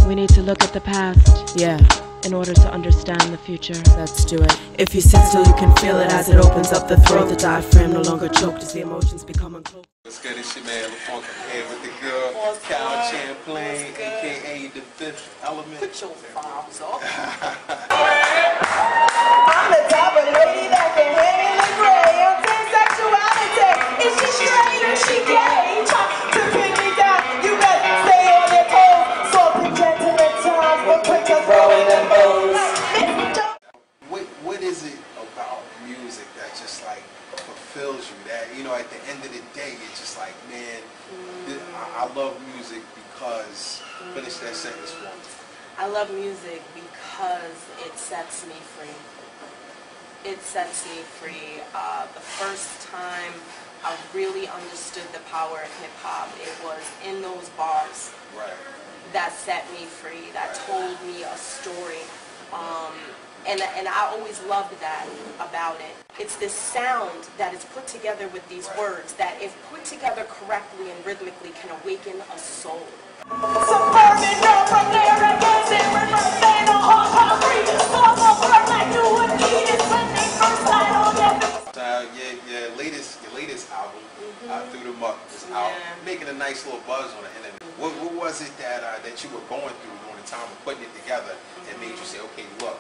We need to look at the past. Yeah. In order to understand the future. Let's do it. If you sit still, you can feel it as it opens up the throat. The diaphragm no longer choked as the emotions become uncloaked. What's good? It's your man LaFunk. I'm here with the girl, Cal Champlain, a.k.a. the fifth element. Put your vibes up. I'm the type of lady that can hang in the gray of sexuality. Is she straight or she gay? Try to pin me down. You better stay on your toes. Soft and gentle at times, but put your throw in them bows. What is it about music that just like fulfills you? That, you know, at the end of the day, it's just like, man, I love music because, finish that sentence for me. I love music because it sets me free. It sets me free. The first time I really understood the power of hip-hop, it was in those bars that set me free, that told me a story. And I always loved that about it. It's this sound that is put together with these words that, if put together correctly and rhythmically, can awaken a soul. Suburban girl from there again, there in my fan, a hard hungry. Form a bird like you would eat it when they first light on Your latest album, Through the Muck, is out, making a nice little buzz on the internet. What was it that you were going through during the time of putting it together that made you say, okay, look,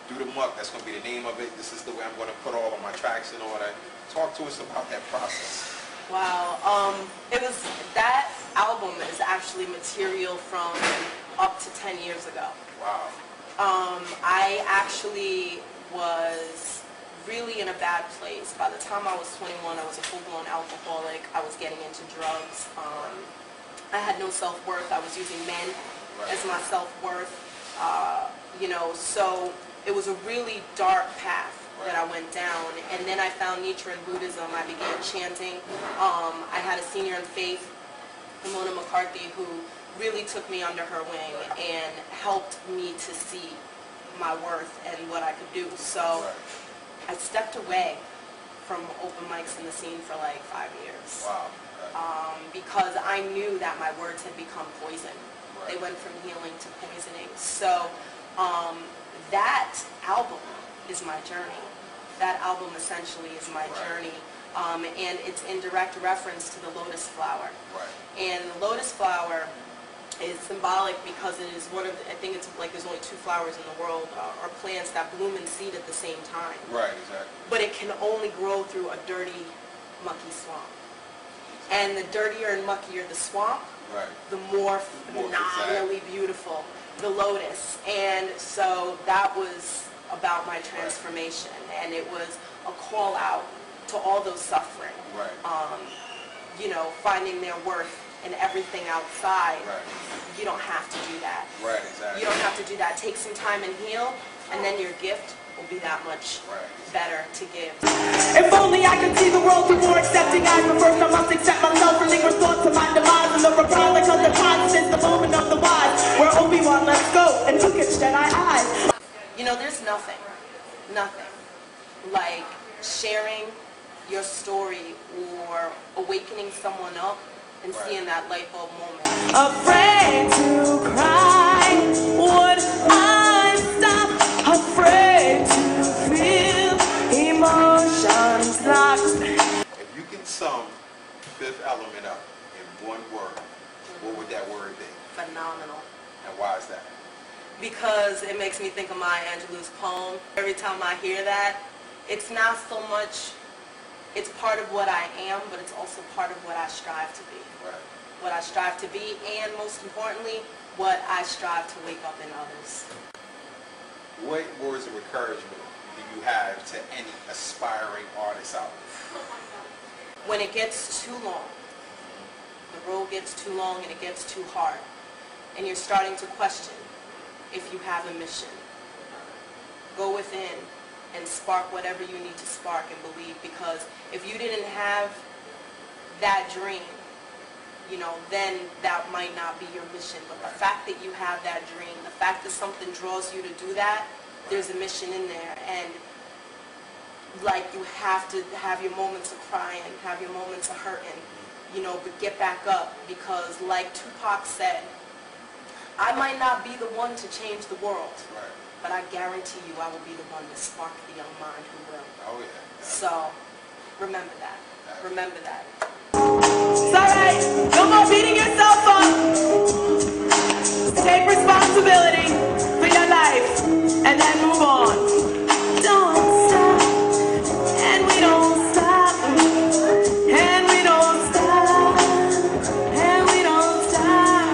Through the Muck, that's going to be the name of it. This is the way I'm going to put all of my tracks in order. Talk to us about that process. Wow. That album is actually material from up to 10 years ago. Wow. I actually was really in a bad place. By the time I was 21, I was a full-blown alcoholic. I was getting into drugs. I had no self-worth. I was using men as my self-worth. So it was a really dark path that I went down, and then I found Nietzsche and Buddhism. I began chanting. I had a senior in faith, Mona McCarthy, who really took me under her wing and helped me to see my worth and what I could do. So I stepped away from open mics in the scene for like 5 years. Wow. Because I knew that my words had become poison. They went from healing to poisoning. So that album is my journey. That album essentially is my journey. And it's in direct reference to the lotus flower. And the lotus flower is symbolic because it is one of I think it's like there's only 2 flowers in the world, or plants that bloom and seed at the same time. Right, exactly. But it can only grow through a dirty, mucky swamp. And the dirtier and muckier the swamp, the more phenomenally beautiful the lotus. And so that was about my transformation, and it was a call out to all those suffering, finding their worth in everything outside. You don't have to do that. Exactly. You don't have to do that. Take some time and heal, and then your gift will be that much better to give. If only I could see the world through more accepting eyes, but first I must accept myself, relinquish thoughts to my demise, and the republic of the times since the moment of the wise, where Obi-Wan let's go, and look at Jedi eyes. There's nothing like sharing your story or awakening someone up and seeing that light bulb moment. Afraid to cry, would I stop? Afraid to feel emotions locked. If you can sum Fifth Element up in one word, what would that word be? Phenomenal. And why is that? Because it makes me think of Maya Angelou's poem. Every time I hear that, it's not so much, it's part of what I am, but it's also part of what I strive to be. What I strive to be, and most importantly, what I strive to wake up in others. What words of encouragement do you have to any aspiring artist out there? When it gets too long, the road gets too long and it gets too hard, and you're starting to question if you have a mission, go within and spark whatever you need to spark and believe, because if you didn't have that dream, then that might not be your mission. But the fact that you have that dream, the fact that something draws you to do that, there's a mission in there. And like, you have to have your moments of crying, have your moments of hurting, but get back up, because like Tupac said, I might not be the one to change the world, Right. but I guarantee you I will be the one to spark the young mind who will. Oh yeah. So, remember that. Remember that. It's alright. No more beating yourself up. Take responsibility for your life and then move on. Don't stop. And we don't stop. And we don't stop. And we don't stop.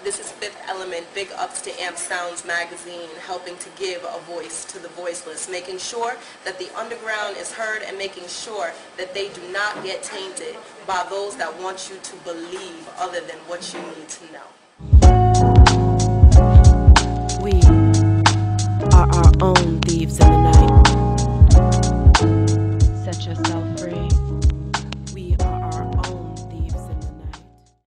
This is Fifth Element, big ups to Amp Sounds magazine, helping to give a voice to the voiceless, making sure that the underground is heard and making sure that they do not get tainted by those that want you to believe other than what you need to know. We are our own thieves in the night. Set yourself free.